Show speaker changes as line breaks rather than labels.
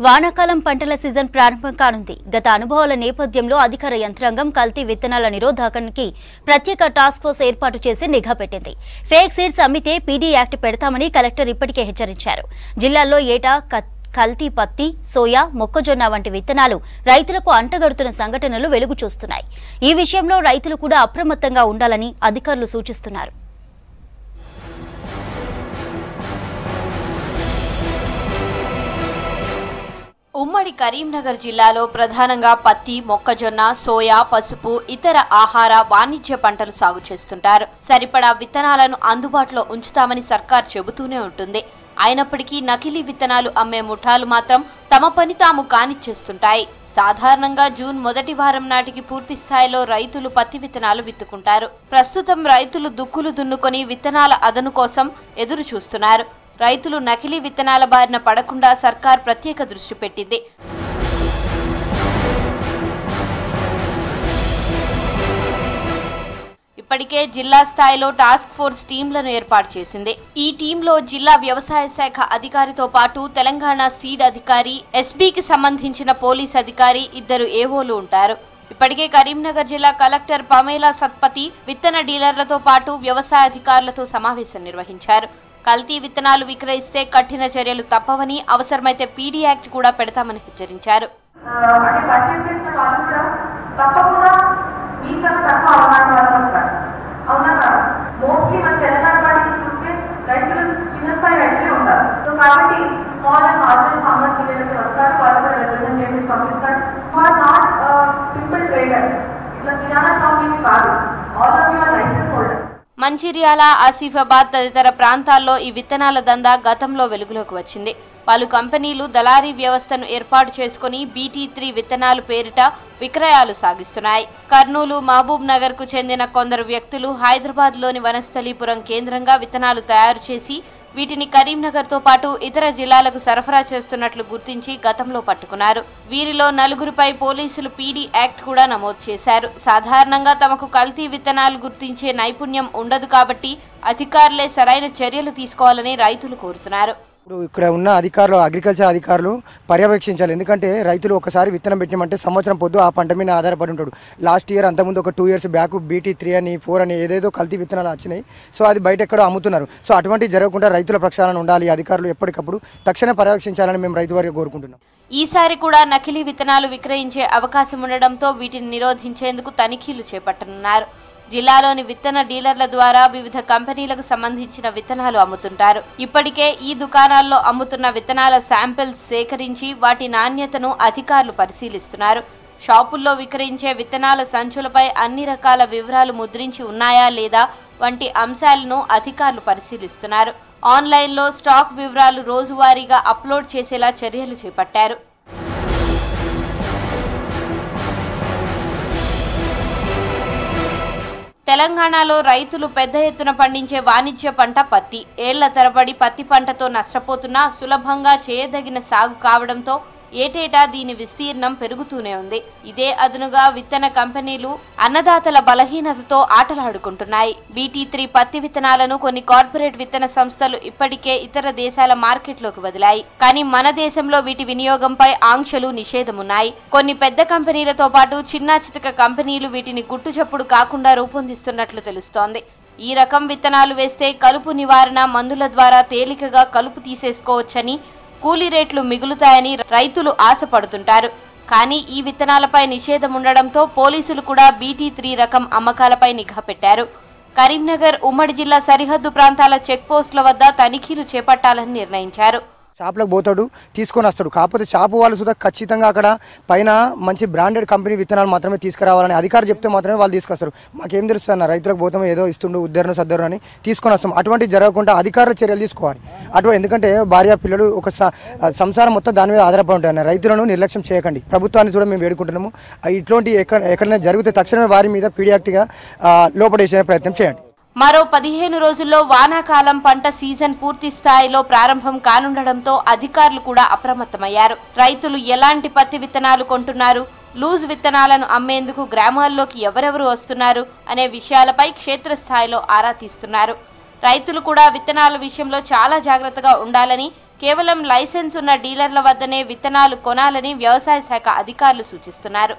వానాకాలం పంటల సీజన్ ప్రారంభం కానుంది. గత అనుభవాల నేపథ్యంలో అధికార యంత్రాంగం కల్తీ విత్తనాల నిరోధానికి ప్రత్యేక టాస్క్ ఫోర్స్ ఏర్పాటు చేసి నిఘా పెట్టింది. ఫేక్ సీడ్స్ అమ్మితే పీడీ యాక్ట్ పెడతామని కలెక్టర్ ఇప్పటికే హెచ్చరించారు. జిల్లాలో ఏటా కల్తీ పత్తి, సోయా, మొక్కజొన్న వంటి విత్తనాలు రైతులకు అంటగడుతున్న సంఘటనలు వెలుగు చూస్తున్నాయి. ఈ విషయంలో రైతులు కూడా అప్రమత్తంగా ఉండాలని అధికారులు సూచిస్తున్నారు.
ఉమ్మడి కరీంనగర్ జిల్లాలో ప్రధానంగా పత్తి, మొక్కజొన్న, సోయా, పసుపు, ఇతర ఆహార వాణిజ్య పంటలు సాగు చేస్తుంటారు. సరిపడా విత్తనాలను అందుబాటులో ఉంచుతామని సర్కార్ చెబుతూనే ఉంటుంది. అయినప్పటికీ నకిలీ విత్తనాలు అమ్మే ముఠాలు మాత్రం తమ పని తాము కానిచ్చేస్తుంటాయి. సాధారణంగా జూన్ మొదటి వారం నాటికి పూర్తి స్థాయిలో రైతులు పత్తి విత్తనాలు విత్తుకుంటారు. ప్రస్తుతం రైతులు దుక్కులు దున్నుకొని విత్తనాల అదను కోసం ఎదురు చూస్తున్నారు. రైతులు నకిలీ విత్తనాల బారిన పడకుండా సర్కార్ ప్రత్యేక దృష్టి పెట్టింది. ఇప్పటికే జిల్లా స్థాయిలో టాస్క్ ఫోర్స్ టీంలను ఏర్పాటు చేసింది. ఈ టీంలో జిల్లా వ్యవసాయ శాఖ అధికారితో పాటు తెలంగాణ సీడ్ అధికారి, ఎస్బీకి సంబంధించిన పోలీస్ అధికారి, 2 ఏవోలు ఉంటారు. ఇప్పటికే కరీంనగర్ జిల్లా కలెక్టర్ పమేలా సత్పతి విత్తన డీలర్లతో పాటు వ్యవసాయ అధికారులతో సమావేశం నిర్వహించారు. కల్తీ విత్తనాలు విక్రయిస్తే కఠిన చర్యలు తప్పవని, అవసరమైతే పీడీ యాక్ట్ కూడా పెడతామని హెచ్చరించారు. మంచిర్యాల, ఆసిఫాబాద్ తదితర ప్రాంతాల్లో ఈ విత్తనాల దందా గతంలో వెలుగులోకి వచ్చింది. పలు కంపెనీలు దళారీ వ్యవస్థను ఏర్పాటు చేసుకుని BT3 విత్తనాలు పేరిట విక్రయాలు సాగిస్తున్నాయి. కర్నూలు, మహబూబ్ నగర్ కు చెందిన కొందరు వ్యక్తులు హైదరాబాద్లోని వనస్థలీపురం కేంద్రంగా విత్తనాలు తయారు చేసి వీటిని కరీంనగర్తో పాటు ఇతర జిల్లాలకు సరఫరా చేస్తున్నట్లు గుర్తించి గతంలో పట్టుకున్నారు. వీరిలో 4గురిపై పోలీసులు పీడీ యాక్ట్ కూడా నమోదు చేశారు. సాధారణంగా తమకు కల్తీ విత్తనాలు గుర్తించే నైపుణ్యం ఉండదు కాబట్టి అధికారులే సరైన చర్యలు తీసుకోవాలని రైతులు కోరుతున్నారు.
ఇప్పుడు ఇక్కడ ఉన్న అధికారులు, అగ్రికల్చర్ అధికారులు పర్యవేక్షించాలి. ఎందుకంటే రైతులు ఒకసారి విత్తనం పెట్టినామంటే సంవత్సరం పొద్దు ఆ పంట మీద ఆధారపడి ఉంటాడు. లాస్ట్ ఇయర్ అంతకుముందు ఒక 2 years బ్యాక్ BT3 అని 4 అని ఏదేదో కల్తీ విత్తనాలు వచ్చినాయి. సో అది బయట ఎక్కడో అమ్ముతున్నారు. సో అటువంటి జరగకుండా రైతుల ప్రక్షాళన ఉండాలి. అధికారులు ఎప్పటికప్పుడు తక్షణ పర్యవేక్షించాలని మేము రైతు వారికి కోరుకుంటున్నాం.
ఈసారి కూడా నకిలీ విత్తనాలు విక్రయించే అవకాశం ఉండడంతో వీటిని నిరోధించేందుకు తనిఖీలు చేపట్టనున్నారు. జిల్లాలోని విత్తన డీలర్ల ద్వారా వివిధ కంపెనీలకు సంబంధించిన విత్తనాలు అమ్ముతుంటారు. ఇప్పటికే ఈ దుకాణాల్లో అమ్ముతున్న విత్తనాల శాంపిల్స్ సేకరించి వాటి నాణ్యతను అధికారులు పరిశీలిస్తున్నారు. షాపుల్లో విక్రయించే విత్తనాల సంచులపై అన్ని రకాల వివరాలు ముద్రించి ఉన్నాయా లేదా వంటి అంశాలను అధికారులు పరిశీలిస్తున్నారు. ఆన్లైన్లో స్టాక్ వివరాలు రోజువారీగా అప్లోడ్ చేసేలా చర్యలు చేపట్టారు. తెలంగాణలో రైతులు పెద్ద ఎత్తున పండించే వాణిజ్య పంట పత్తి. ఏళ్ల తరబడి పత్తి పంటతో నష్టపోతున్నా సులభంగా చేయదగిన సాగు కావడంతో ఏటేటా దీని విస్తీర్ణం పెరుగుతూనే ఉంది. ఇదే అదునుగా విత్తన కంపెనీలు అన్నదాతల బలహీనతతో ఆటలాడుకుంటున్నాయి. BT3 పత్తి విత్తనాలను కొన్ని కార్పొరేట్ విత్తన సంస్థలు ఇప్పటికే ఇతర దేశాల మార్కెట్లోకి వదిలాయి. కానీ మన దేశంలో వీటి వినియోగంపై ఆంక్షలు, నిషేధమున్నాయి. కొన్ని పెద్ద కంపెనీలతో పాటు చిన్న చితక కంపెనీలు వీటిని గుట్టుచప్పుడు కాకుండా రూపొందిస్తున్నట్లు తెలుస్తోంది. ఈ రకం విత్తనాలు వేస్తే కలుపు నివారణ మందుల ద్వారా తేలికగా కలుపు తీసేసుకోవచ్చని, కూలీ రేట్లు మిగులుతాయని రైతులు ఆశపడుతుంటారు. కానీ ఈ విత్తనాలపై నిషేధం ఉండడంతో పోలీసులు కూడా BT3 రకం అమ్మకాలపై నిఘా పెట్టారు. కరీంనగర్ ఉమ్మడి జిల్లా సరిహద్దు ప్రాంతాల చెక్ పోస్టుల వద్ద తనిఖీలు చేపట్టాలని నిర్ణయించారు.
షాప్లకు పోతాడు, తీసుకొని వస్తాడు. కాకపోతే షాపు వాళ్ళు సుధా ఖచ్చితంగా అక్కడ పైన మంచి బ్రాండెడ్ కంపెనీ విత్తనాలు మాత్రమే తీసుకురావాలని అధికారులు చెప్తే మాత్రమే వాళ్ళు తీసుకొస్తారు. మాకేం తెలుస్తుంది అన్న, రైతులకు పోతాం ఏదో ఇస్తుండు ఉద్దరణ సద్దరు అని తీసుకొని వస్తాం. అటువంటి జరగకుండా అధికారులు చర్యలు తీసుకోవాలి. అటువంటి ఎందుకంటే భార్య పిల్లలు ఒక సంసారం మొత్తం దాని మీద ఆధారపడి ఉంటాయి. రైతులను నిర్లక్ష్యం చేయకండి. ప్రభుత్వాన్ని కూడా మేము వేడుకుంటున్నాము. ఇటువంటి ఎక్కడైనా జరిగితే తక్షణమే వారి మీద పీడీ యాక్ట్గా లోపడేసే ప్రయత్నం చేయండి.
మరో 15 రోజుల్లో వానాకాలం పంట సీజన్ పూర్తి స్థాయిలో ప్రారంభం కానుండడంతో అధికారులు కూడా అప్రమత్తమయ్యారు. రైతులు ఎలాంటి పత్తి విత్తనాలు కొంటున్నారు, లూజ్ విత్తనాలను అమ్మేందుకు గ్రామాల్లోకి ఎవరెవరు వస్తున్నారు అనే విషయాలపై క్షేత్రస్థాయిలో ఆరా తీస్తున్నారు. రైతులు కూడా విత్తనాల విషయంలో చాలా జాగ్రత్తగా ఉండాలని, కేవలం లైసెన్స్ ఉన్న డీలర్ల వద్దనే విత్తనాలు కొనాలని వ్యవసాయ శాఖ అధికారులు సూచిస్తున్నారు.